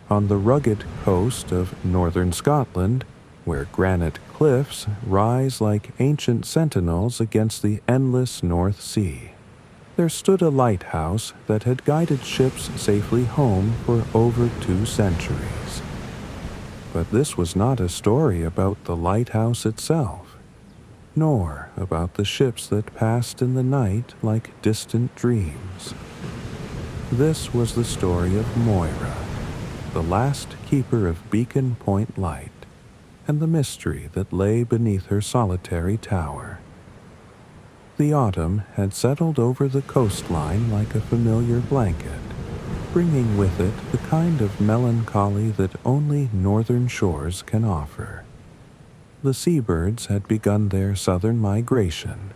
on the rugged coast of northern Scotland, where granite cliffs rise like ancient sentinels against the endless North Sea, there stood a lighthouse that had guided ships safely home for over 2 centuries. But this was not a story about the lighthouse itself, nor about the ships that passed in the night like distant dreams. This was the story of Moira, the last keeper of Beacon Point Light, and the mystery that lay beneath her solitary tower. The autumn had settled over the coastline like a familiar blanket, bringing with it the kind of melancholy that only northern shores can offer. The seabirds had begun their southern migration,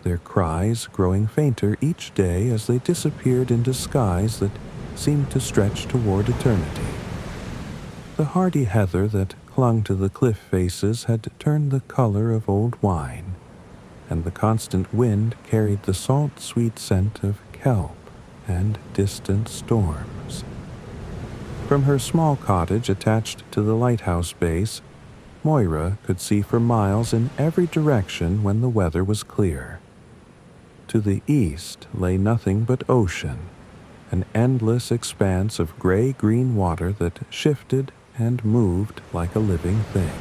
their cries growing fainter each day as they disappeared into skies that seemed to stretch toward eternity. The hardy heather that clung to the cliff faces had turned the color of old wine, and the constant wind carried the salt-sweet scent of kelp and distant storms. From her small cottage attached to the lighthouse base, Moira could see for miles in every direction when the weather was clear. To the east lay nothing but ocean, an endless expanse of gray-green water that shifted and moved like a living thing.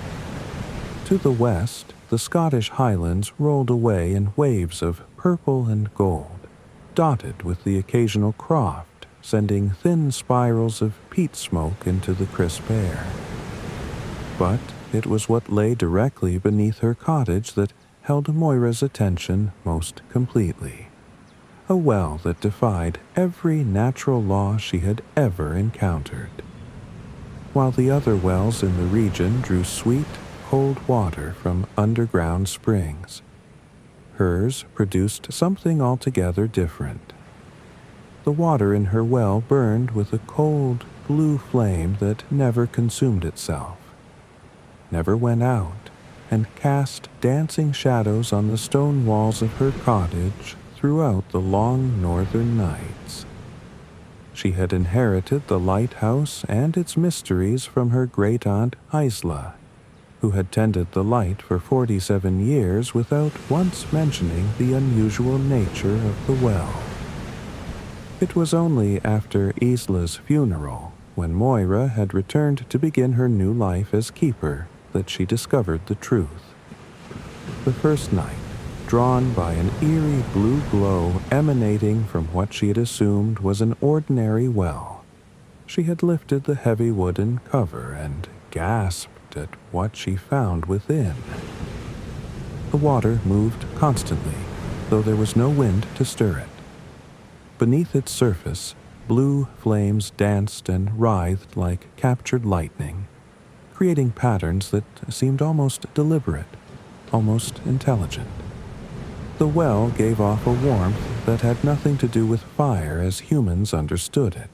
To the west, the Scottish Highlands rolled away in waves of purple and gold, dotted with the occasional croft, sending thin spirals of peat smoke into the crisp air. But it was what lay directly beneath her cottage that held Moira's attention most completely. A well that defied every natural law she had ever encountered. While the other wells in the region drew sweet, cold water from underground springs, hers produced something altogether different. The water in her well burned with a cold, blue flame that never consumed itself, never went out, and cast dancing shadows on the stone walls of her cottage throughout the long northern nights. She had inherited the lighthouse and its mysteries from her great-aunt Isla, who had tended the light for 47 years without once mentioning the unusual nature of the well. It was only after Isla's funeral, when Moira had returned to begin her new life as keeper, that she discovered the truth. The first night, drawn by an eerie blue glow emanating from what she had assumed was an ordinary well, she had lifted the heavy wooden cover and gasped at what she found within. The water moved constantly, though there was no wind to stir it. Beneath its surface, blue flames danced and writhed like captured lightning, creating patterns that seemed almost deliberate, almost intelligent. The well gave off a warmth that had nothing to do with fire as humans understood it,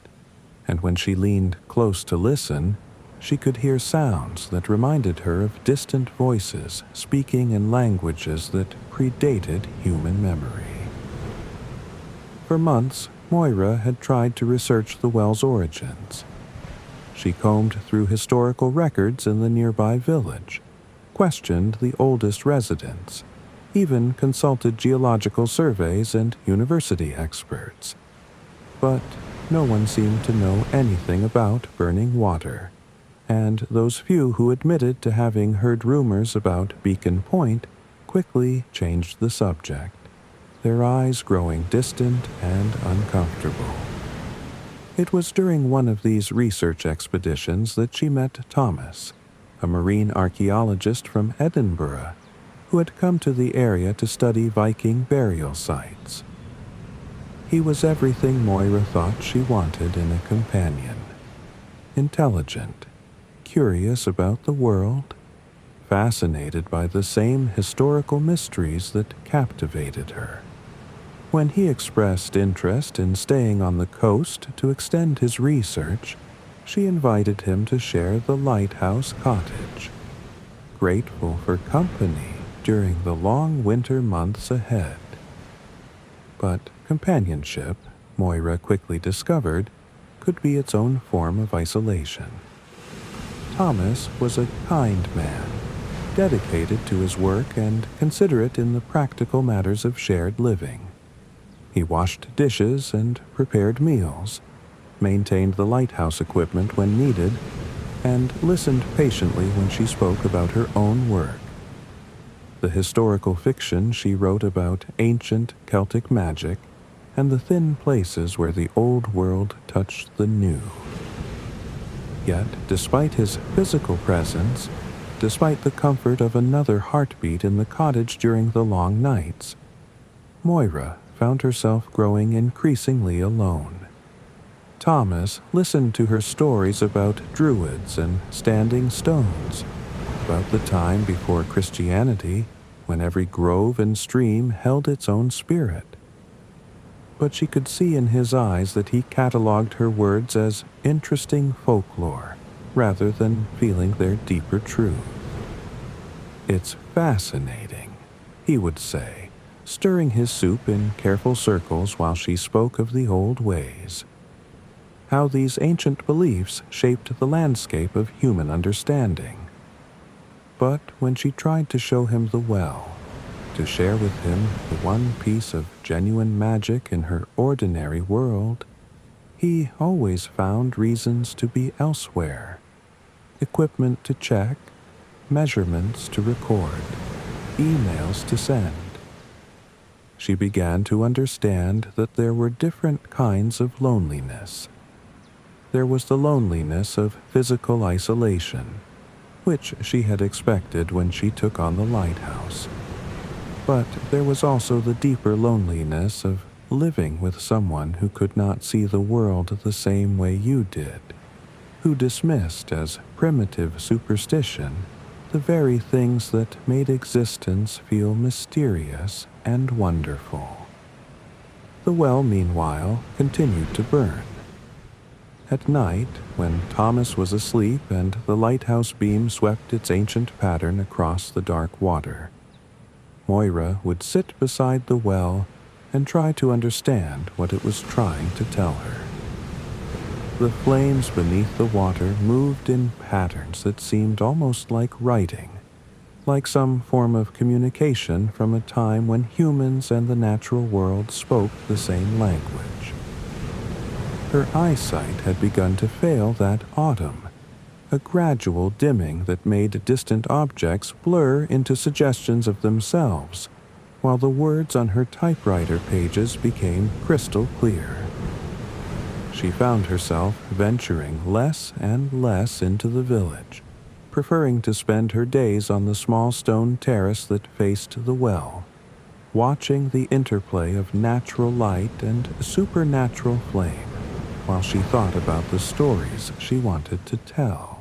and when she leaned close to listen, she could hear sounds that reminded her of distant voices speaking in languages that predated human memory. For months, Moira had tried to research the well's origins. She combed through historical records in the nearby village, questioned the oldest residents, even consulted geological surveys and university experts. But no one seemed to know anything about burning water, and those few who admitted to having heard rumors about Beacon Point quickly changed the subject, their eyes growing distant and uncomfortable. It was during one of these research expeditions that she met Thomas, a marine archaeologist from Edinburgh, who had come to the area to study Viking burial sites. He was everything Moira thought she wanted in a companion. Intelligent, curious about the world, fascinated by the same historical mysteries that captivated her. When he expressed interest in staying on the coast to extend his research, she invited him to share the lighthouse cottage, grateful for company during the long winter months ahead. But companionship, Moira quickly discovered, could be its own form of isolation. Thomas was a kind man, dedicated to his work and considerate in the practical matters of shared living. He washed dishes and prepared meals, maintained the lighthouse equipment when needed, and listened patiently when she spoke about her own work. The historical fiction she wrote about ancient Celtic magic and the thin places where the old world touched the new. Yet, despite his physical presence, despite the comfort of another heartbeat in the cottage during the long nights, Moira found herself growing increasingly alone. Thomas listened to her stories about druids and standing stones, about the time before Christianity, when every grove and stream held its own spirit. But she could see in his eyes that he catalogued her words as interesting folklore, rather than feeling their deeper truth. "It's fascinating," he would say, stirring his soup in careful circles while she spoke of the old ways. How these ancient beliefs shaped the landscape of human understanding. But when she tried to show him the well, to share with him the one piece of genuine magic in her ordinary world, he always found reasons to be elsewhere. Equipment to check, measurements to record, emails to send. She began to understand that there were different kinds of loneliness. There was the loneliness of physical isolation, which she had expected when she took on the lighthouse. But there was also the deeper loneliness of living with someone who could not see the world the same way you did, who dismissed as primitive superstition the very things that made existence feel mysterious and wonderful. The well, meanwhile, continued to burn. At night, when Thomas was asleep and the lighthouse beam swept its ancient pattern across the dark water, Moira would sit beside the well and try to understand what it was trying to tell her. The flames beneath the water moved in patterns that seemed almost like writing, like some form of communication from a time when humans and the natural world spoke the same language. Her eyesight had begun to fail that autumn, a gradual dimming that made distant objects blur into suggestions of themselves, while the words on her typewriter pages became crystal clear. She found herself venturing less and less into the village, preferring to spend her days on the small stone terrace that faced the well, watching the interplay of natural light and supernatural flame, while she thought about the stories she wanted to tell.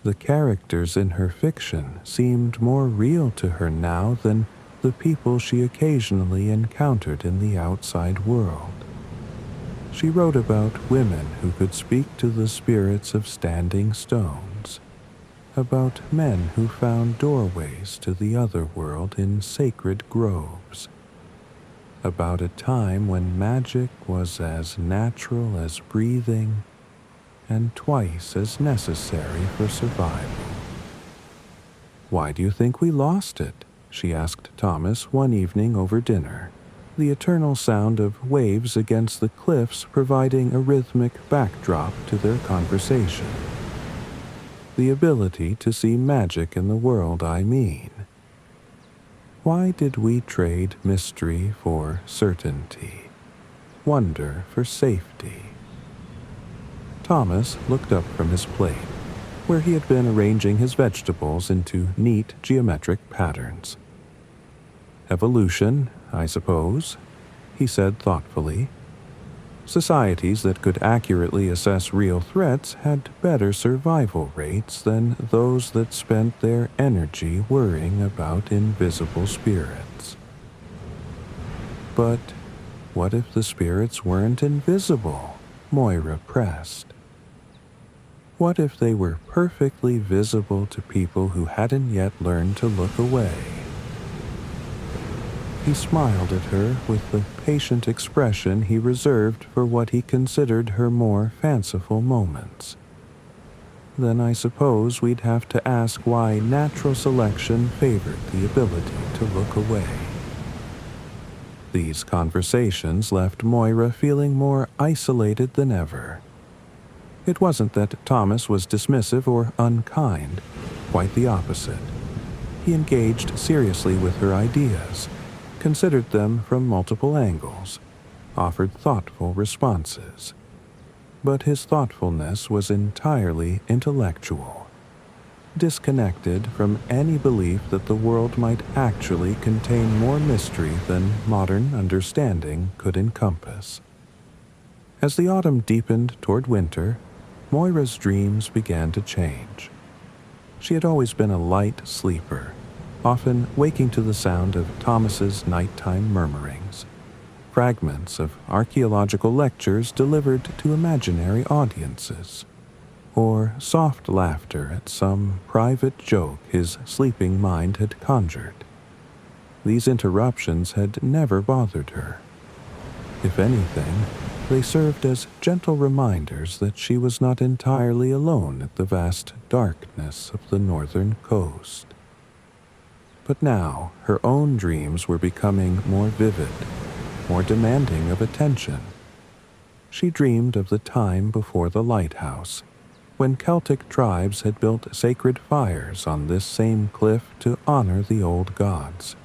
The characters in her fiction seemed more real to her now than the people she occasionally encountered in the outside world. She wrote about women who could speak to the spirits of standing stones, about men who found doorways to the other world in sacred groves, about a time when magic was as natural as breathing and twice as necessary for survival. "Why do you think we lost it?" she asked Thomas one evening over dinner, the eternal sound of waves against the cliffs providing a rhythmic backdrop to their conversation. The ability to see magic in the world, I mean. Why did we trade mystery for certainty, wonder for safety? Thomas looked up from his plate, where he had been arranging his vegetables into neat geometric patterns. "Evolution, I suppose," he said thoughtfully. Societies that could accurately assess real threats had better survival rates than those that spent their energy worrying about invisible spirits. But what if the spirits weren't invisible? Moira pressed. What if they were perfectly visible to people who hadn't yet learned to look away? He smiled at her with the patient expression he reserved for what he considered her more fanciful moments. Then I suppose we'd have to ask why natural selection favored the ability to look away. These conversations left Moira feeling more isolated than ever. It wasn't that Thomas was dismissive or unkind, quite the opposite. He engaged seriously with her ideas, considered them from multiple angles, offered thoughtful responses. But his thoughtfulness was entirely intellectual, disconnected from any belief that the world might actually contain more mystery than modern understanding could encompass. As the autumn deepened toward winter, Moira's dreams began to change. She had always been a light sleeper, often waking to the sound of Thomas's nighttime murmurings, fragments of archaeological lectures delivered to imaginary audiences, or soft laughter at some private joke his sleeping mind had conjured. These interruptions had never bothered her. If anything, they served as gentle reminders that she was not entirely alone at the vast darkness of the northern coast. But now her own dreams were becoming more vivid, more demanding of attention. She dreamed of the time before the Lighthouse, when Celtic tribes had built sacred fires on this same cliff to honor the old gods.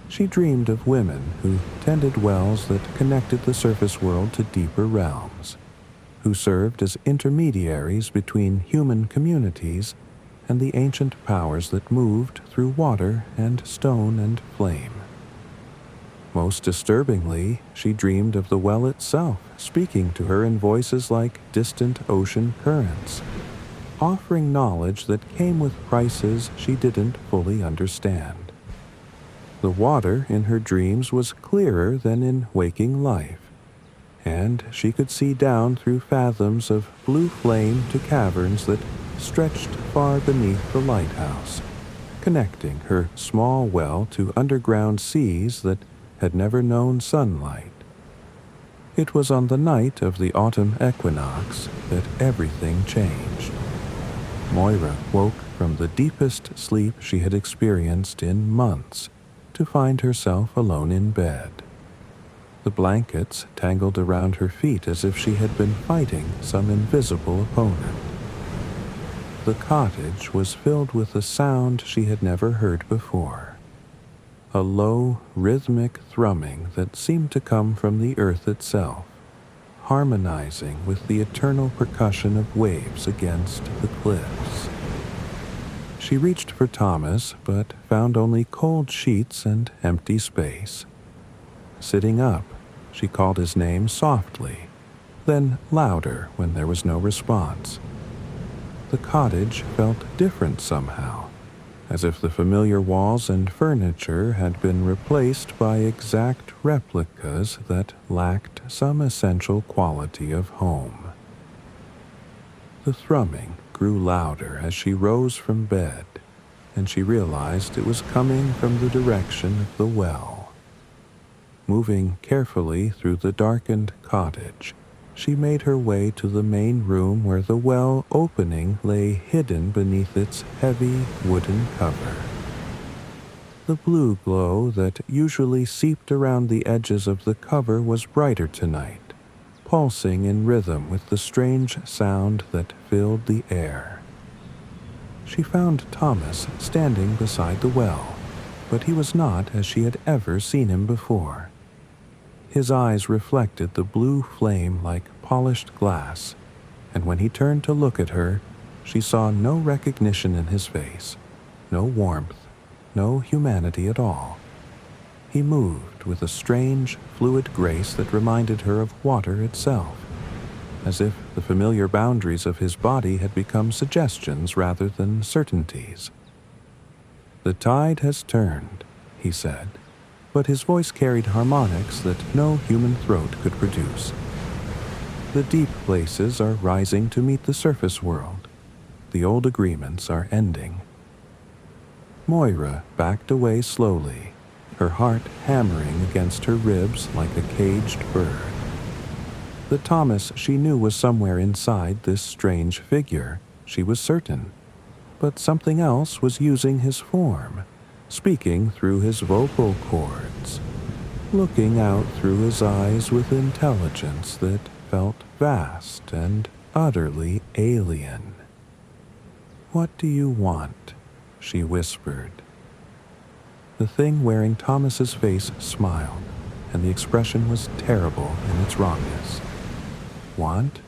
She dreamed of women who tended wells that connected the surface world to deeper realms, who served as intermediaries between human communities and the ancient powers that moved through water and stone and flame. Most disturbingly, she dreamed of the well itself speaking to her in voices like distant ocean currents, offering knowledge that came with prices she didn't fully understand. The water in her dreams was clearer than in waking life, and she could see down through fathoms of blue flame to caverns that stretched far beneath the lighthouse, connecting her small well to underground seas that had never known sunlight. It was on the night of the autumn equinox that everything changed. Moira woke from the deepest sleep she had experienced in months to find herself alone in bed. The blankets tangled around her feet as if she had been fighting some invisible opponent. The cottage was filled with a sound she had never heard before, a low, rhythmic thrumming that seemed to come from the earth itself, harmonizing with the eternal percussion of waves against the cliffs. She reached for Thomas, but found only cold sheets and empty space. Sitting up, she called his name softly, then louder when there was no response. The cottage felt different somehow, as if the familiar walls and furniture had been replaced by exact replicas that lacked some essential quality of home. The thrumming grew louder as she rose from bed, and she realized it was coming from the direction of the well. Moving carefully through the darkened cottage, she made her way to the main room where the well opening lay hidden beneath its heavy wooden cover. The blue glow that usually seeped around the edges of the cover was brighter tonight, pulsing in rhythm with the strange sound that filled the air. She found Thomas standing beside the well, but he was not as she had ever seen him before. His eyes reflected the blue flame like polished glass, and when he turned to look at her, she saw no recognition in his face, no warmth, no humanity at all. He moved with a strange, fluid grace that reminded her of water itself, as if the familiar boundaries of his body had become suggestions rather than certainties. "The tide has turned," he said, but his voice carried harmonics that no human throat could produce. "The deep places are rising to meet the surface world. The old agreements are ending." Moira backed away slowly, her heart hammering against her ribs like a caged bird. That Thomas she knew was somewhere inside this strange figure, she was certain. But something else was using his form, speaking through his vocal cords, looking out through his eyes with intelligence that felt vast and utterly alien. "What do you want?" she whispered. The thing wearing Thomas's face smiled, and the expression was terrible in its wrongness. "Want?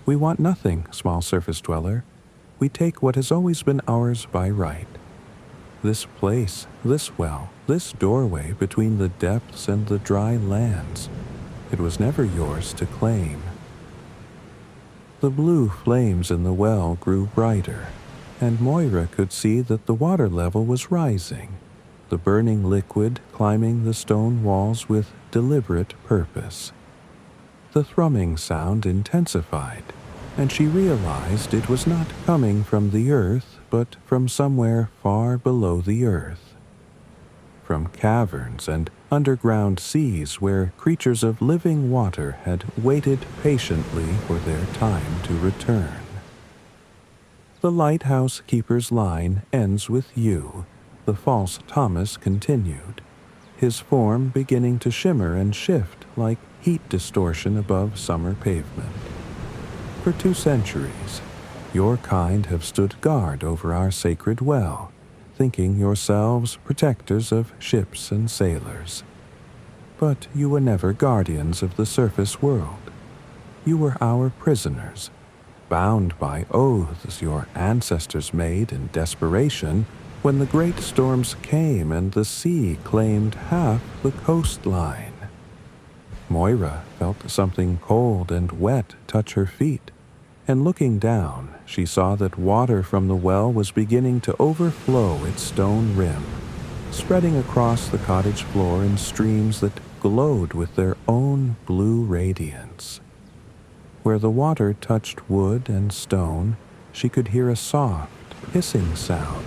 We want nothing, small surface dweller. We take what has always been ours by right. This place, this well, this doorway between the depths and the dry lands, it was never yours to claim." The blue flames in the well grew brighter, and Moira could see that the water level was rising, the burning liquid climbing the stone walls with deliberate purpose. The thrumming sound intensified, and she realized it was not coming from the earth, but from somewhere far below the earth. From caverns and underground seas where creatures of living water had waited patiently for their time to return. "The lighthouse keeper's line ends with you," the false Thomas continued, his form beginning to shimmer and shift like heat distortion above summer pavement. "For 2 centuries, your kind have stood guard over our sacred well, thinking yourselves protectors of ships and sailors. But you were never guardians of the surface world. You were our prisoners, bound by oaths your ancestors made in desperation when the great storms came and the sea claimed half the coastline." Moira felt something cold and wet touch her feet, and looking down, she saw that water from the well was beginning to overflow its stone rim, spreading across the cottage floor in streams that glowed with their own blue radiance. Where the water touched wood and stone, she could hear a soft, hissing sound,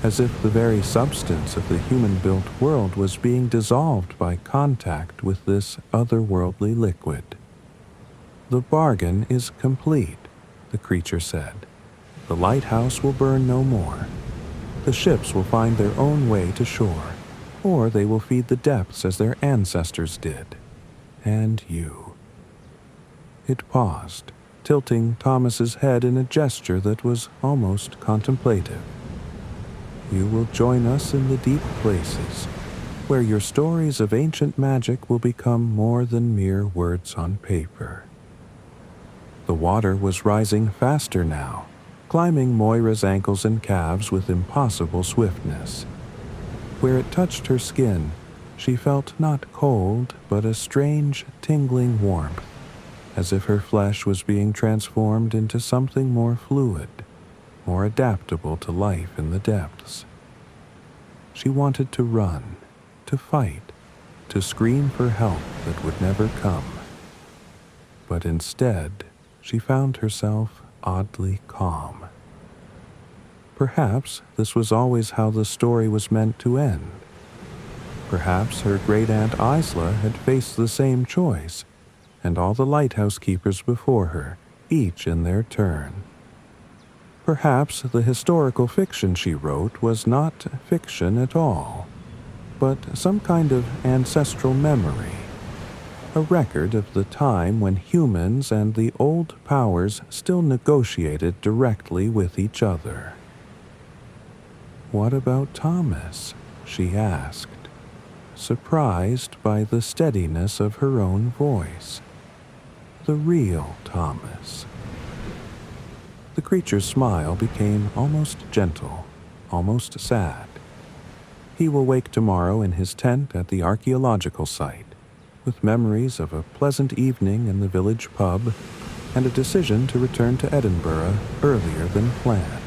as if the very substance of the human-built world was being dissolved by contact with this otherworldly liquid. "The bargain is complete," the creature said. "The lighthouse will burn no more. The ships will find their own way to shore, or they will feed the depths as their ancestors did. And you." It paused, tilting Thomas's head in a gesture that was almost contemplative. "You will join us in the deep places, where your stories of ancient magic will become more than mere words on paper." The water was rising faster now, climbing Moira's ankles and calves with impossible swiftness. Where it touched her skin, she felt not cold, but a strange, tingling warmth, as if her flesh was being transformed into something more fluid, more adaptable to life in the depths. She wanted to run, to fight, to scream for help that would never come. But instead, she found herself oddly calm. Perhaps this was always how the story was meant to end. Perhaps her great-aunt Isla had faced the same choice, and all the lighthouse keepers before her, each in their turn. Perhaps the historical fiction she wrote was not fiction at all, but some kind of ancestral memory, a record of the time when humans and the old powers still negotiated directly with each other. "What about Thomas?" she asked, surprised by the steadiness of her own voice. The real Thomas. The creature's smile became almost gentle, almost sad. "He will wake tomorrow in his tent at the archaeological site, with memories of a pleasant evening in the village pub and a decision to return to Edinburgh earlier than planned.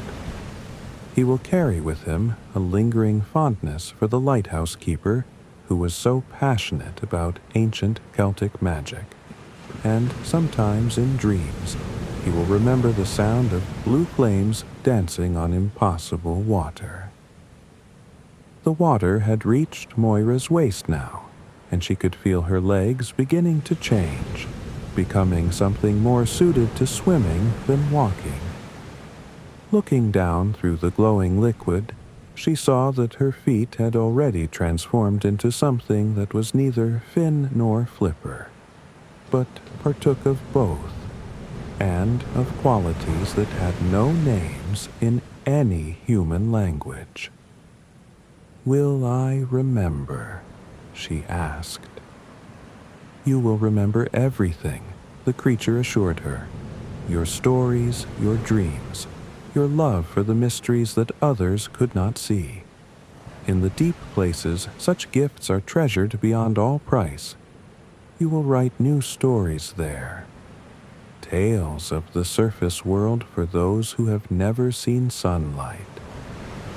He will carry with him a lingering fondness for the lighthouse keeper who was so passionate about ancient Celtic magic, and sometimes in dreams he will remember the sound of blue flames dancing on impossible water." The water had reached Moira's waist now, and she could feel her legs beginning to change, becoming something more suited to swimming than walking. Looking down through the glowing liquid, she saw that her feet had already transformed into something that was neither fin nor flipper, but partook of both, and of qualities that had no names in any human language. "Will I remember?" she asked. "You will remember everything," the creature assured her. "Your stories, your dreams, your love for the mysteries that others could not see. In the deep places, such gifts are treasured beyond all price. You will write new stories there. Tales of the surface world for those who have never seen sunlight,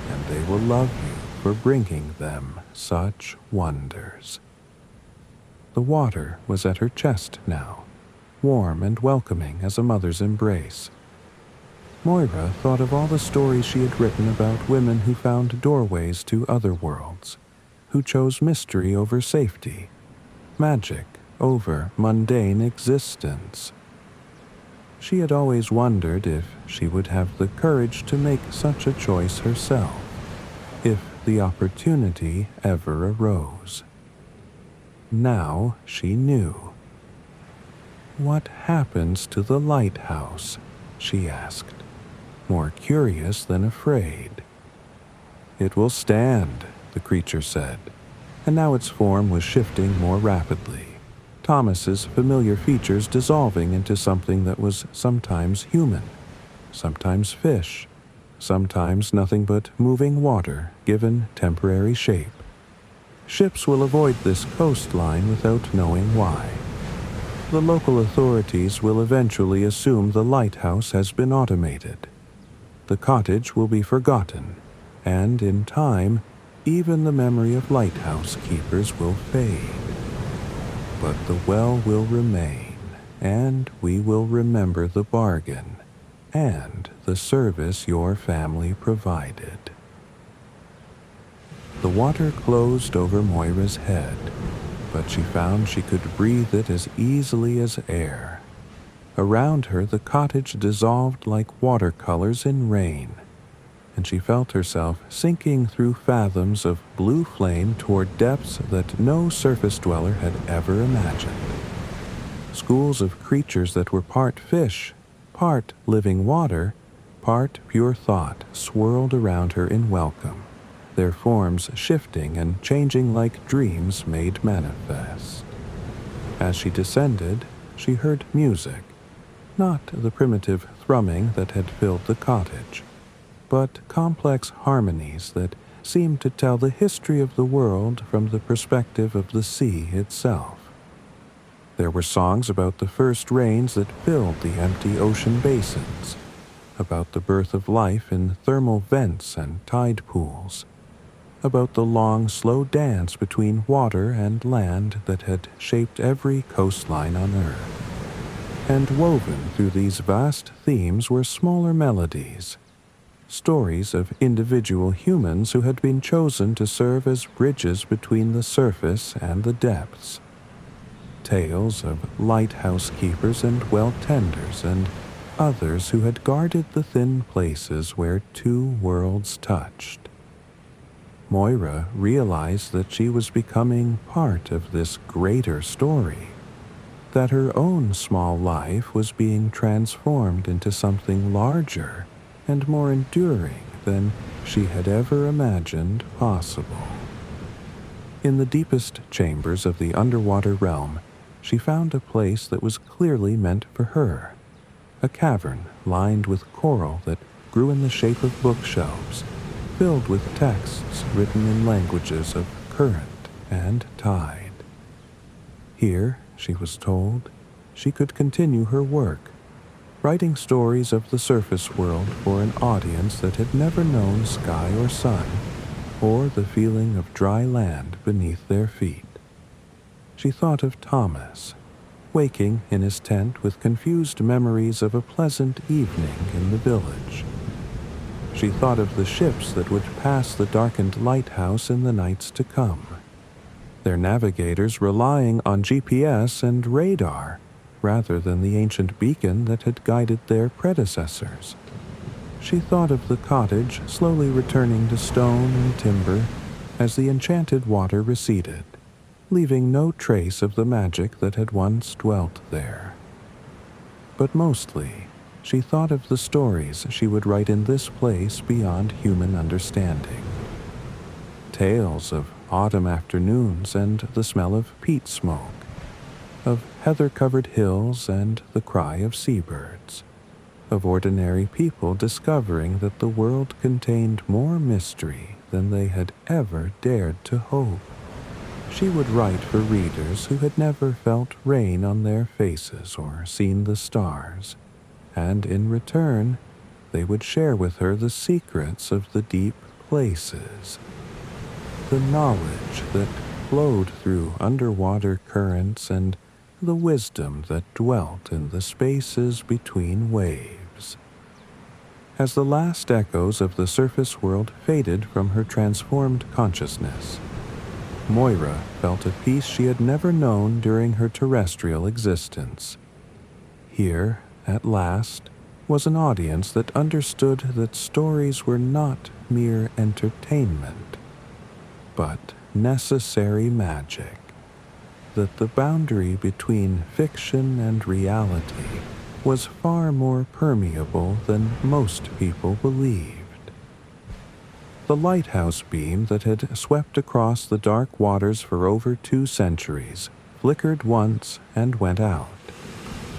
and they will love you for bringing them such wonders." The water was at her chest now, warm and welcoming as a mother's embrace. Moira thought of all the stories she had written about women who found doorways to other worlds, who chose mystery over safety, magic over mundane existence. She had always wondered if she would have the courage to make such a choice herself, if the opportunity ever arose. Now she knew. "What happens to the lighthouse?" she asked, more curious than afraid. "It will stand," the creature said, and now its form was shifting more rapidly, Thomas's familiar features dissolving into something that was sometimes human, sometimes fish, sometimes nothing but moving water given temporary shape. Ships will avoid this coastline without knowing why. The local authorities will eventually assume the lighthouse has been automated. The cottage will be forgotten, and in time, even the memory of lighthouse keepers will fade. But the well will remain, and we will remember the bargain and the service your family provided. The water closed over Moira's head, but she found she could breathe it as easily as air. Around her, the cottage dissolved like watercolors in rain, and she felt herself sinking through fathoms of blue flame toward depths that no surface dweller had ever imagined. Schools of creatures that were part fish, part living water, part pure thought swirled around her in welcome, their forms shifting and changing like dreams made manifest. As she descended, she heard music, not the primitive thrumming that had filled the cottage, but complex harmonies that seemed to tell the history of the world from the perspective of the sea itself. There were songs about the first rains that filled the empty ocean basins, about the birth of life in thermal vents and tide pools, about the long, slow dance between water and land that had shaped every coastline on Earth. And woven through these vast themes were smaller melodies, stories of individual humans who had been chosen to serve as bridges between the surface and the depths. Tales of lighthouse keepers and well tenders and others who had guarded the thin places where two worlds touched. Moira realized that she was becoming part of this greater story, that her own small life was being transformed into something larger and more enduring than she had ever imagined possible. In the deepest chambers of the underwater realm, she found a place that was clearly meant for her, a cavern lined with coral that grew in the shape of bookshelves, filled with texts written in languages of current and tide. Here, she was told, she could continue her work, writing stories of the surface world for an audience that had never known sky or sun, or the feeling of dry land beneath their feet. She thought of Thomas, waking in his tent with confused memories of a pleasant evening in the village. She thought of the ships that would pass the darkened lighthouse in the nights to come, their navigators relying on GPS and radar rather than the ancient beacon that had guided their predecessors. She thought of the cottage slowly returning to stone and timber as the enchanted water receded, leaving no trace of the magic that had once dwelt there. But mostly, she thought of the stories she would write in this place beyond human understanding. Tales of autumn afternoons and the smell of peat smoke, of heather-covered hills and the cry of seabirds, of ordinary people discovering that the world contained more mystery than they had ever dared to hope. She would write for readers who had never felt rain on their faces or seen the stars, and in return, they would share with her the secrets of the deep places, the knowledge that flowed through underwater currents and the wisdom that dwelt in the spaces between waves. As the last echoes of the surface world faded from her transformed consciousness, Moira felt a peace she had never known during her terrestrial existence. Here, at last, was an audience that understood that stories were not mere entertainment, but necessary magic, that the boundary between fiction and reality was far more permeable than most people believed. The lighthouse beam that had swept across the dark waters for over 2 centuries flickered once and went out,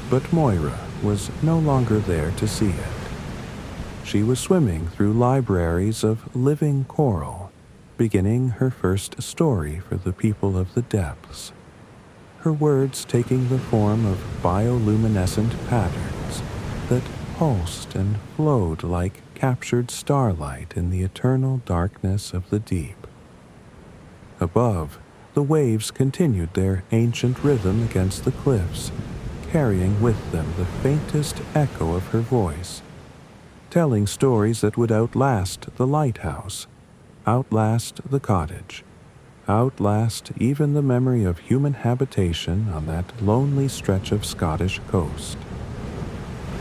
but Moira was no longer there to see it. She was swimming through libraries of living coral, beginning her first story for the people of the depths, her words taking the form of bioluminescent patterns that pulsed and flowed like captured starlight in the eternal darkness of the deep. Above, the waves continued their ancient rhythm against the cliffs, carrying with them the faintest echo of her voice, telling stories that would outlast the lighthouse, outlast the cottage, outlast even the memory of human habitation on that lonely stretch of Scottish coast.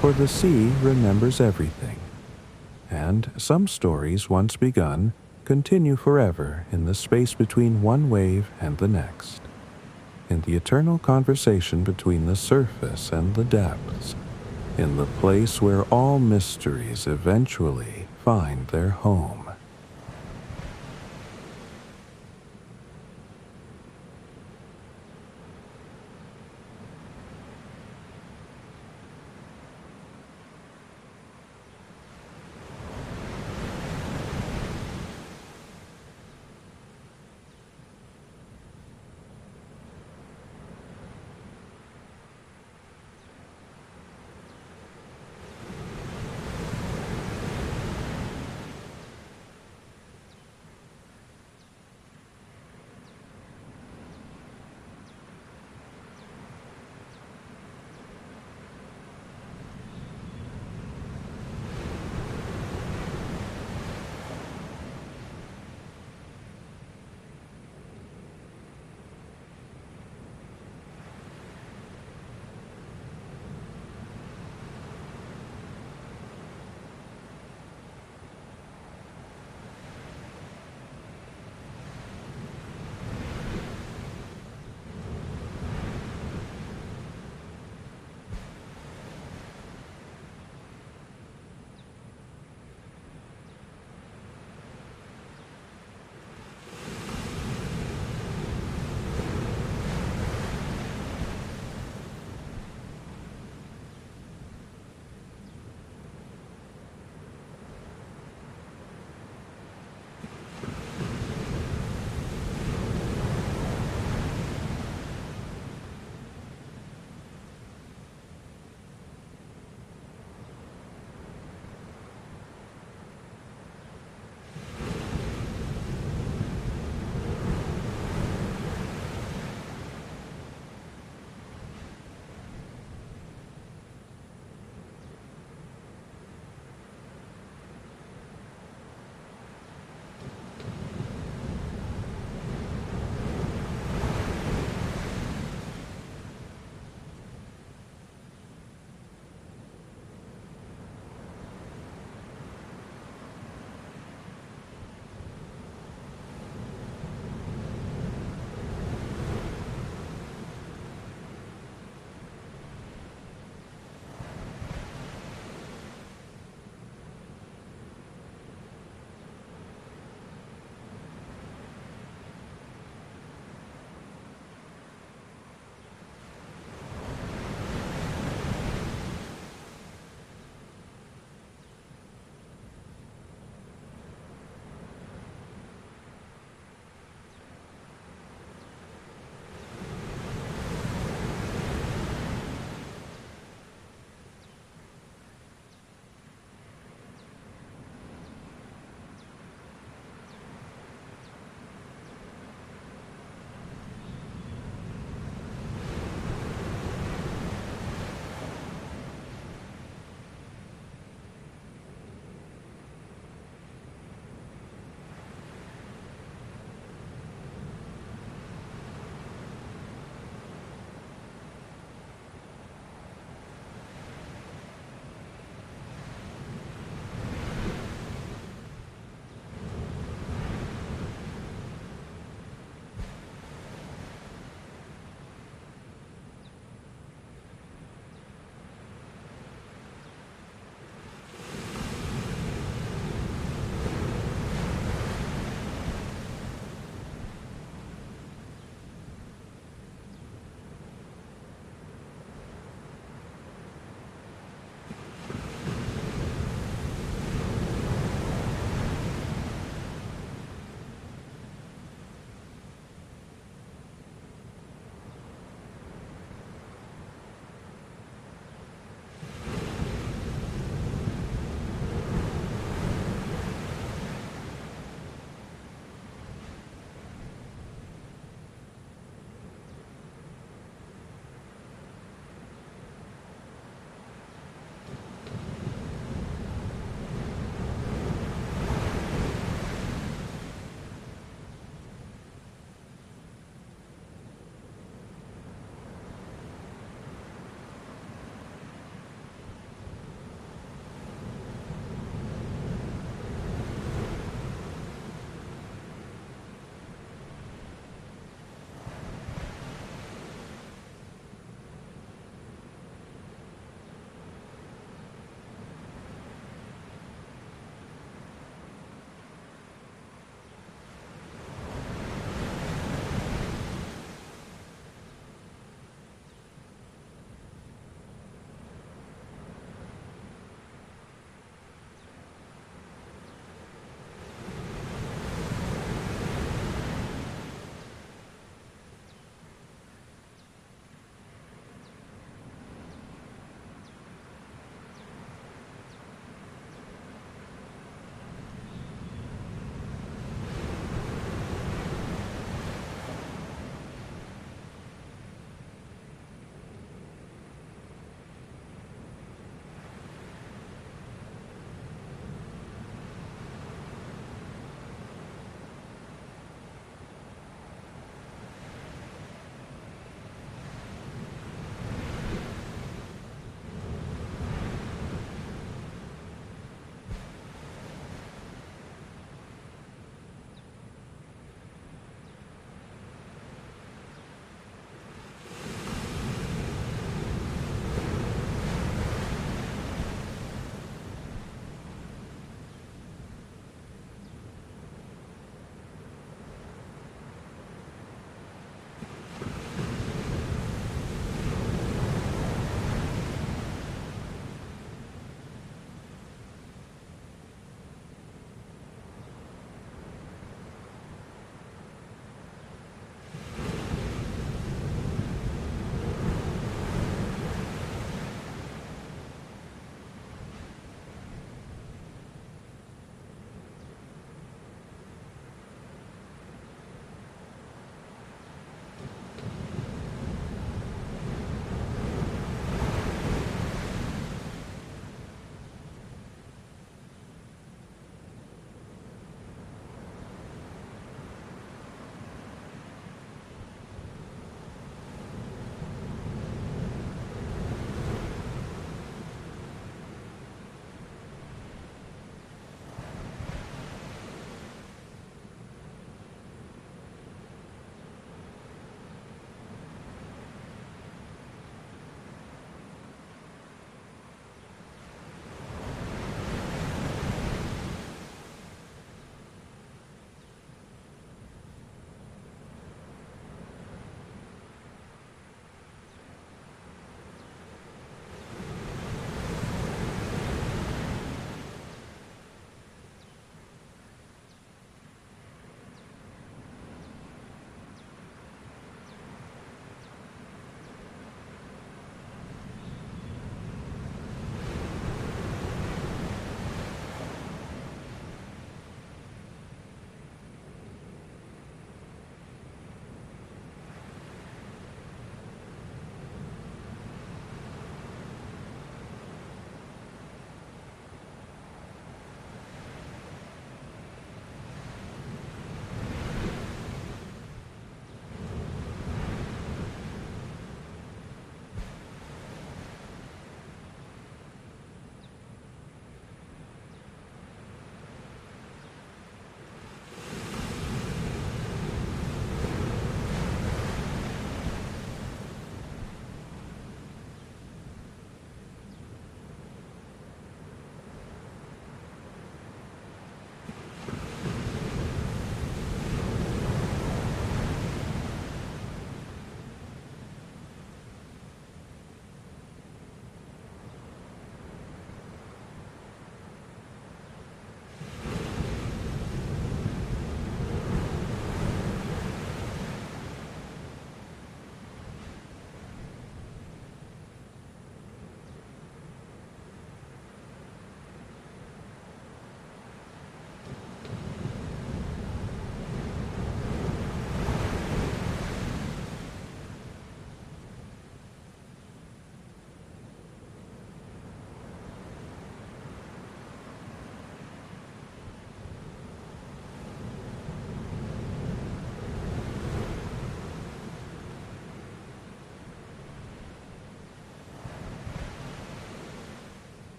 For the sea remembers everything, and some stories once begun continue forever in the space between one wave and the next, in the eternal conversation between the surface and the depths, in the place where all mysteries eventually find their home.